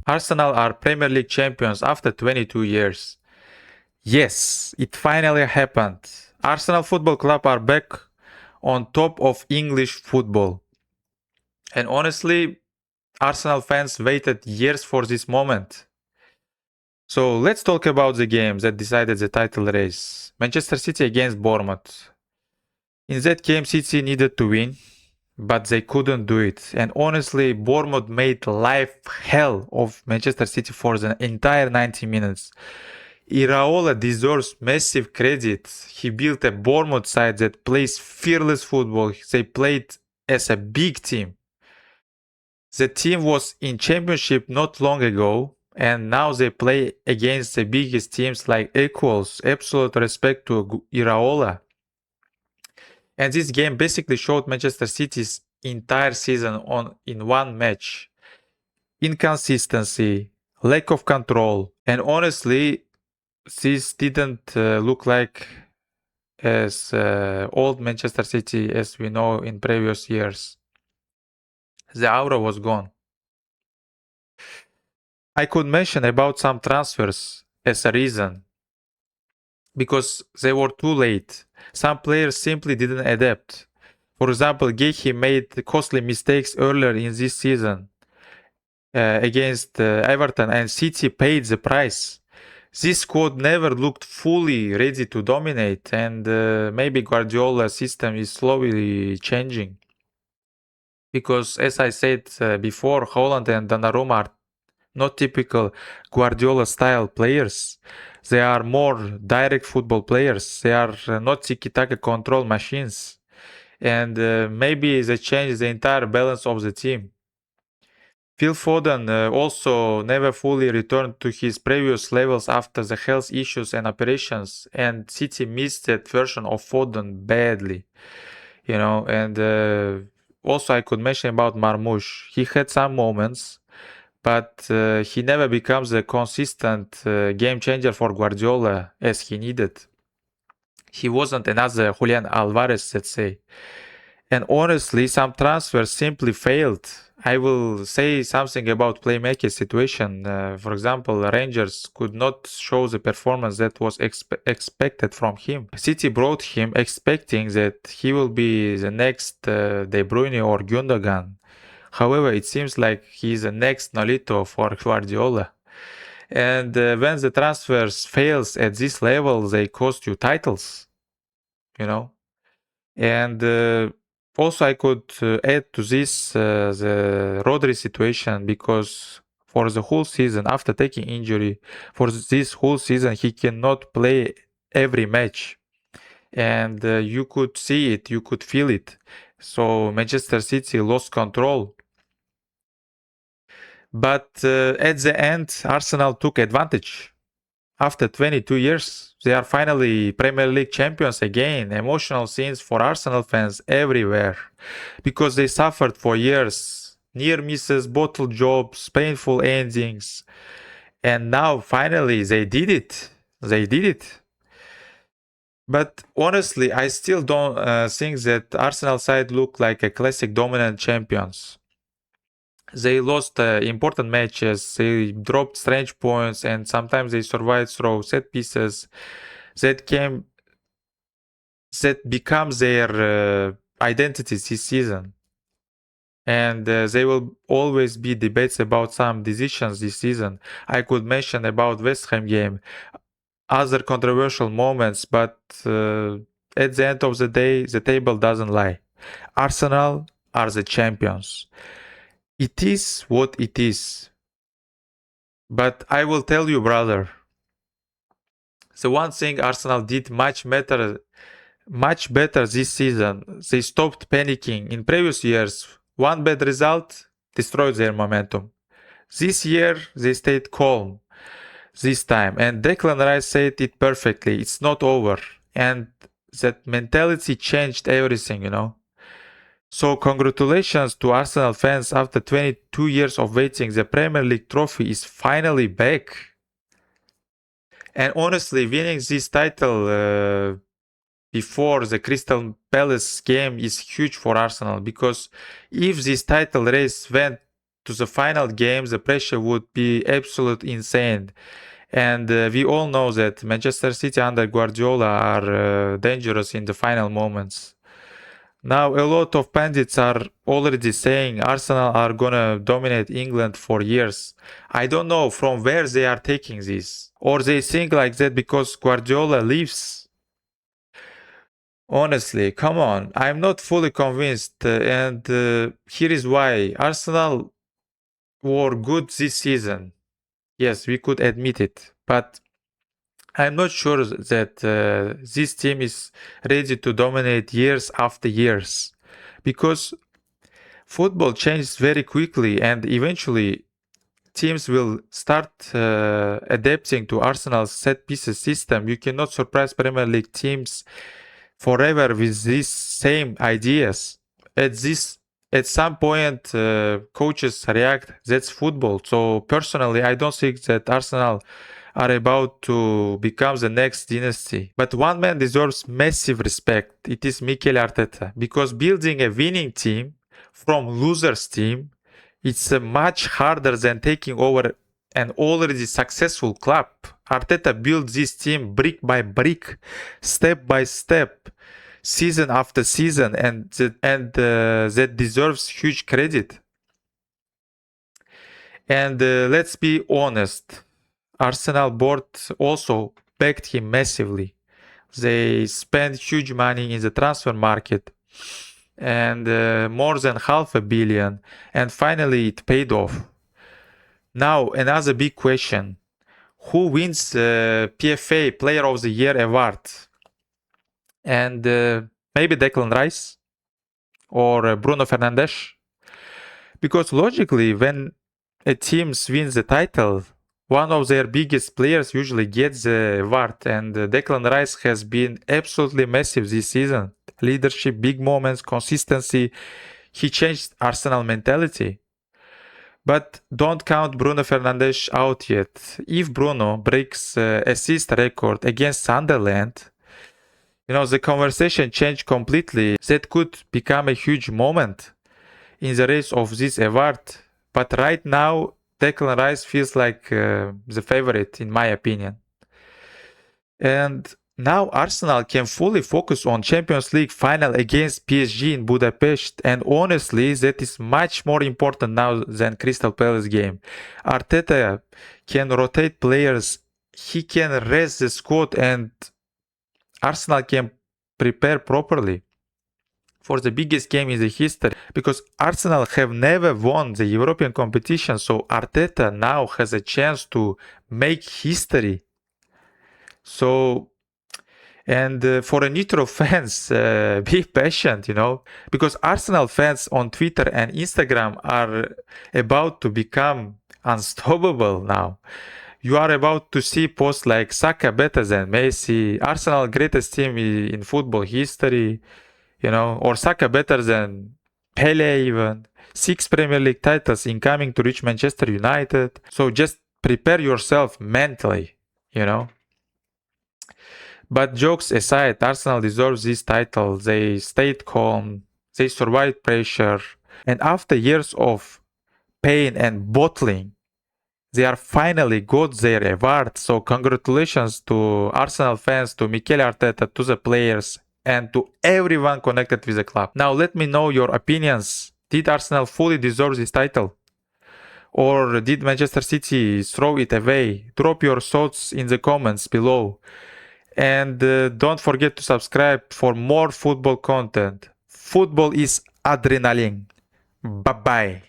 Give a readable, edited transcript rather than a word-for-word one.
Arsenal are Premier League champions after 22 years. Yes, it finally happened. Arsenal Football Club are back on top of English football. And honestly, Arsenal fans waited years for this moment. So let's talk about the game that decided the title race. Manchester City against Bournemouth. In that game, City needed to win, but they couldn't do it. And honestly, Bournemouth made life hell of Manchester City for the entire 90 minutes. Iraola deserves massive credit. He built a Bournemouth side that plays fearless football. They played as a big team. The team was in championship not long ago, and now they play against the biggest teams like equals. Absolute respect to Iraola. And this game basically showed Manchester City's entire season on in one match. Inconsistency, lack of control, and honestly, this didn't look like as old Manchester City as we know in previous years. The aura was gone. I could mention about some transfers as a reason because they were too late. Some players simply didn't adapt. For example, Gehi made costly mistakes earlier in this season against Everton, and City paid the price. This squad never looked fully ready to dominate, and maybe Guardiola's system is slowly changing. Because, as I said before, Holland and Donnarumma are not typical Guardiola style players. They are more direct football players. They are not tiki-taka control machines. And maybe they change the entire balance of the team. Phil Foden also never fully returned to his previous levels after the health issues and operations, and City missed that version of Foden badly, And also, I could mention about Marmoush. He had some moments, but he never becomes a consistent game changer for Guardiola as he needed. He wasn't another Julian Alvarez, let's say. And honestly, some transfers simply failed. I will say something about playmaking situation. For example, Rangers could not show the performance that was expected from him. City brought him expecting that he will be the next De Bruyne or Gundogan. However, it seems like he's the next Nolito for Guardiola. And when the transfers fails at this level, they cost you titles, you know. And also, I could add to this the Rodri situation because for the whole season, after taking injury, for this whole season, he cannot play every match. And you could see it, you could feel it. So Manchester City lost control. But at the end, Arsenal took advantage. After 22 years, they are finally Premier League champions again. Emotional scenes for Arsenal fans everywhere because they suffered for years. Near misses, bottle jobs, painful endings. And now finally they did it. They did it. But honestly, I still don't think that Arsenal side look like a classic dominant champions. They lost important matches, they dropped strange points, and sometimes they survived through set pieces that came that becomes their identity this season. And there will always be debates about some decisions this season. I could mention about West Ham game, other controversial moments, but at the end of the day, the table doesn't lie. Arsenal are the champions. It is what it is. But I will tell you, brother, the one thing Arsenal did much better this season. They stopped panicking. In previous years, one bad result destroyed their momentum. This year, they stayed calm this time. And Declan Rice said it perfectly. It's not over. And that mentality changed everything. So congratulations to Arsenal fans after 22 years of waiting. The Premier League trophy is finally back. And honestly, winning this title before the Crystal Palace game is huge for Arsenal because if this title race went to the final game, the pressure would be absolutely insane. And we all know that Manchester City under Guardiola are dangerous in the final moments. Now, a lot of pundits are already saying Arsenal are gonna dominate England for years. I don't know from where they are taking this. Or they think like that because Guardiola leaves. Honestly, come on. I'm not fully convinced. And here is why. Arsenal were good this season. Yes, we could admit it. But I'm not sure that this team is ready to dominate years after years. Because football changes very quickly, and eventually teams will start adapting to Arsenal's set pieces system. You cannot surprise Premier League teams forever with these same ideas. At some point, coaches react. That's football. So personally, I don't think that Arsenal are about to become the next dynasty. But one man deserves massive respect. It is Mikel Arteta, because building a winning team from losers team, it's much harder than taking over an already successful club. Arteta built this team brick by brick, step by step, season after season, and that deserves huge credit. And let's be honest, Arsenal board also backed him massively. They spent huge money in the transfer market, and more than $500 million, and finally it paid off. Now, another big question. Who wins PFA Player of the Year award? And maybe Declan Rice or Bruno Fernandes? Because logically, when a team wins the title, one of their biggest players usually gets the award, and Declan Rice has been absolutely massive this season. Leadership, big moments, consistency. He changed Arsenal mentality. But don't count Bruno Fernandes out yet. If Bruno breaks assist record against Sunderland, the conversation changed completely. That could become a huge moment in the race of this award. But right now, Declan Rice feels like the favorite, in my opinion. And now Arsenal can fully focus on Champions League final against PSG in Budapest, and honestly, that is much more important now than Crystal Palace game. Arteta can rotate players, he can rest the squad, and Arsenal can prepare properly for the biggest game in the history, because Arsenal have never won the European competition, so Arteta now has a chance to make history. So, and for a neutral fans, be patient, because Arsenal fans on Twitter and Instagram are about to become unstoppable now. You are about to see posts like Saka better than Messi, Arsenal greatest team in football history, or Saka better than Pele even. 6 Premier League titles incoming to reach Manchester United. So just prepare yourself mentally, But jokes aside, Arsenal deserves this title. They stayed calm, they survived pressure, and after years of pain and bottling, they are finally got their award. So congratulations to Arsenal fans, to Mikel Arteta, to the players, and to everyone connected with the club. Now let me know your opinions. Did Arsenal fully deserve this title? Or did Manchester City throw it away? Drop your thoughts in the comments below. And don't forget to subscribe for more football content. Football is adrenaline. Bye bye.